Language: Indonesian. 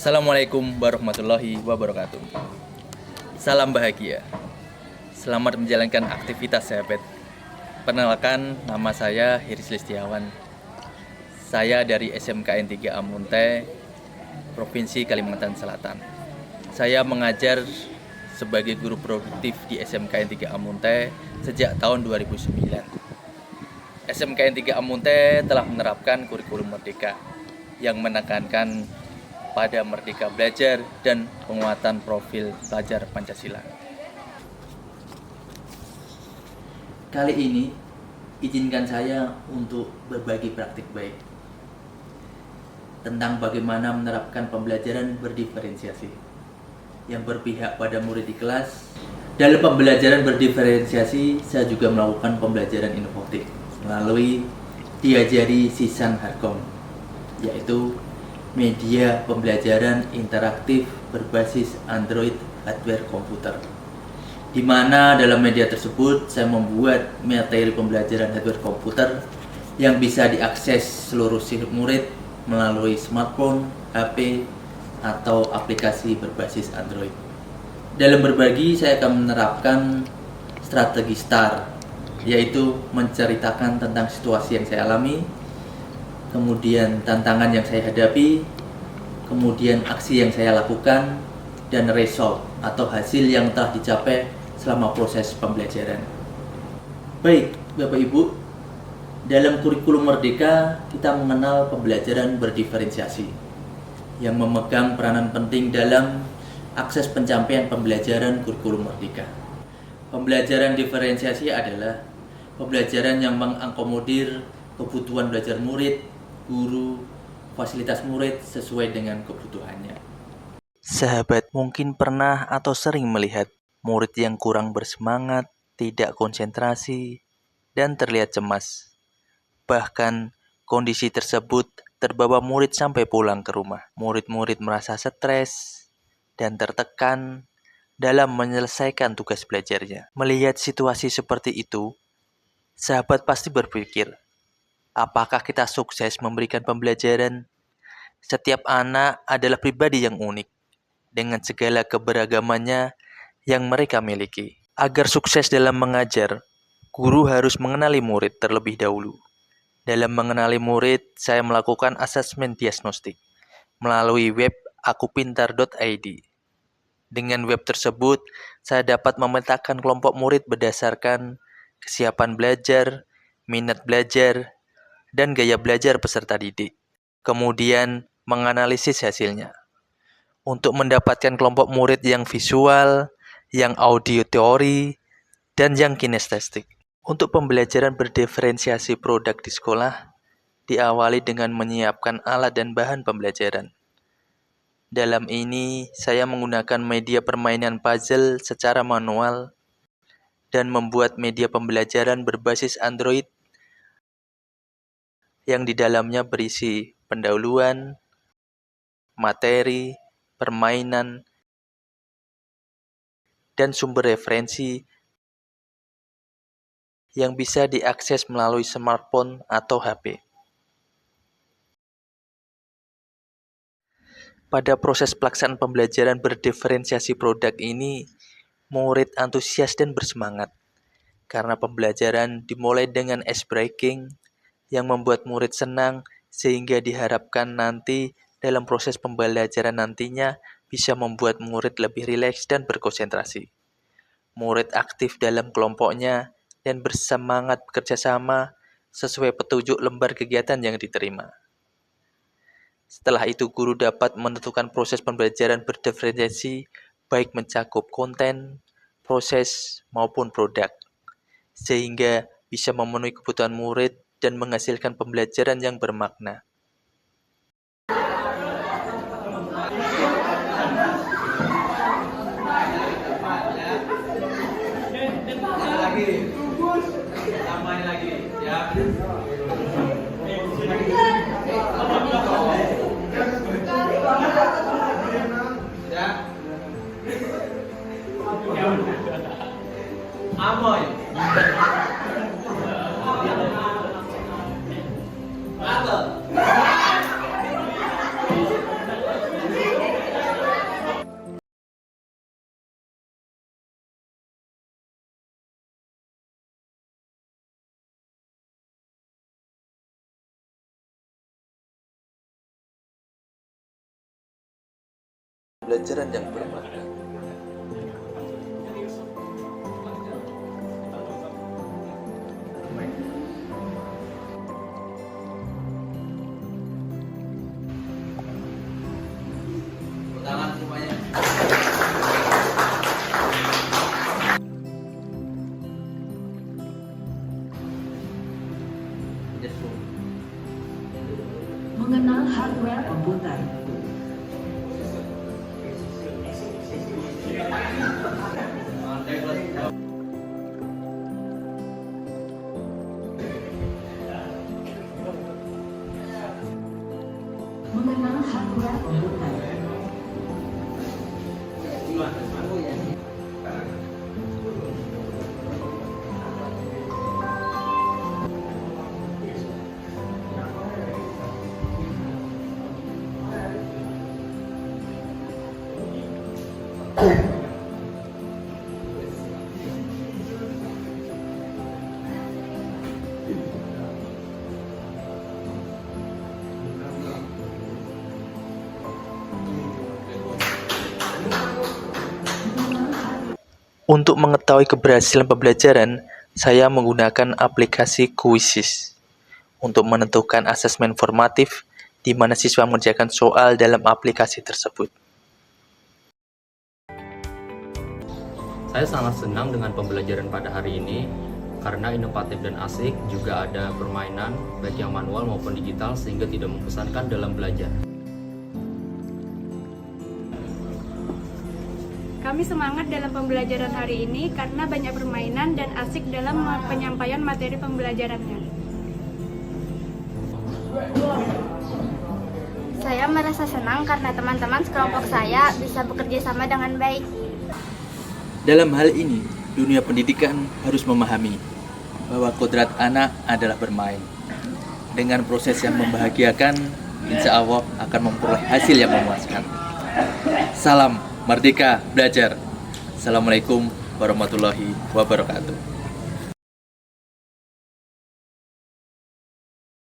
Assalamualaikum warahmatullahi wabarakatuh. Salam bahagia. Selamat menjalankan aktivitas sahabat. Perkenalkan, nama saya Hiris Listiawan. Saya dari SMKN 3 Amunte, Provinsi Kalimantan Selatan. Saya mengajar sebagai guru produktif di SMKN 3 Amunte sejak tahun 2009. SMKN 3 Amunte telah menerapkan kurikulum merdeka yang menekankan pada merdeka belajar dan penguatan profil pelajar Pancasila. Kali ini, izinkan saya untuk berbagi praktik baik tentang bagaimana menerapkan pembelajaran berdiferensiasi yang berpihak pada murid di kelas. Dalam pembelajaran berdiferensiasi, saya juga melakukan pembelajaran inovatif melalui diajari Sisan Harkom, yaitu media pembelajaran interaktif berbasis Android hardware komputer, di mana dalam media tersebut saya membuat materi pembelajaran hardware komputer yang bisa diakses seluruh murid melalui smartphone, HP, atau aplikasi berbasis Android. Dalam berbagi, saya akan menerapkan strategi STAR, yaitu menceritakan tentang situasi yang saya alami, kemudian tantangan yang saya hadapi, kemudian aksi yang saya lakukan, dan result atau hasil yang telah dicapai selama proses pembelajaran. Baik, Bapak Ibu, dalam kurikulum merdeka kita mengenal pembelajaran berdiferensiasi yang memegang peranan penting dalam akses pencapaian pembelajaran kurikulum merdeka. Pembelajaran diferensiasi adalah pembelajaran yang mengakomodir kebutuhan belajar murid, guru, fasilitas murid sesuai dengan kebutuhannya. Sahabat mungkin pernah atau sering melihat murid yang kurang bersemangat, tidak konsentrasi, dan terlihat cemas. Bahkan kondisi tersebut terbawa murid sampai pulang ke rumah. Murid-murid merasa stres dan tertekan dalam menyelesaikan tugas belajarnya. Melihat situasi seperti itu, sahabat pasti berpikir, apakah kita sukses memberikan pembelajaran? Setiap anak adalah pribadi yang unik, dengan segala keberagamannya yang mereka miliki. Agar sukses dalam mengajar, guru harus mengenali murid terlebih dahulu. Dalam mengenali murid, saya melakukan asesmen diagnostik melalui web akupintar.id. Dengan web tersebut, saya dapat memetakan kelompok murid berdasarkan kesiapan belajar, minat belajar, dan gaya belajar peserta didik. Kemudian, menganalisis hasilnya. Untuk mendapatkan kelompok murid yang visual, yang auditory, dan yang kinestetik. Untuk pembelajaran berdiferensiasi produk di sekolah, diawali dengan menyiapkan alat dan bahan pembelajaran. Dalam ini, saya menggunakan media permainan puzzle secara manual dan membuat media pembelajaran berbasis Android yang di dalamnya berisi pendahuluan, materi, permainan, dan sumber referensi yang bisa diakses melalui smartphone atau HP. Pada proses pelaksanaan pembelajaran berdiferensiasi produk ini, murid antusias dan bersemangat, karena pembelajaran dimulai dengan ice breaking yang membuat murid senang, sehingga diharapkan nanti dalam proses pembelajaran nantinya bisa membuat murid lebih rileks dan berkonsentrasi. Murid aktif dalam kelompoknya dan bersemangat bekerja sama sesuai petunjuk lembar kegiatan yang diterima. Setelah itu, guru dapat menentukan proses pembelajaran berdiferensiasi baik mencakup konten, proses, maupun produk, sehingga bisa memenuhi kebutuhan murid dan menghasilkan pembelajaran yang bermakna. Tambahin lagi, ya. Amoy. Battle. pembelajaran yang bermakna. Tangan semuanya. Mengenal hardware komputer. Mengenal hardware komputer. Untuk mengetahui keberhasilan pembelajaran, saya menggunakan aplikasi Quizzes untuk menentukan asesmen formatif di mana siswa mengerjakan soal dalam aplikasi tersebut. Saya sangat senang dengan pembelajaran pada hari ini karena inovatif dan asik, juga ada permainan baik yang manual maupun digital sehingga tidak membosankan dalam belajar. Kami semangat dalam pembelajaran hari ini karena banyak permainan dan asik dalam penyampaian materi pembelajarannya. Saya merasa senang karena teman-teman sekelompok saya bisa bekerja sama dengan baik. Dalam hal ini, dunia pendidikan harus memahami bahwa kodrat anak adalah bermain. Dengan proses yang membahagiakan, insya Allah akan memperoleh hasil yang memuaskan. Salam Merdeka Belajar. Assalamualaikum warahmatullahi wabarakatuh.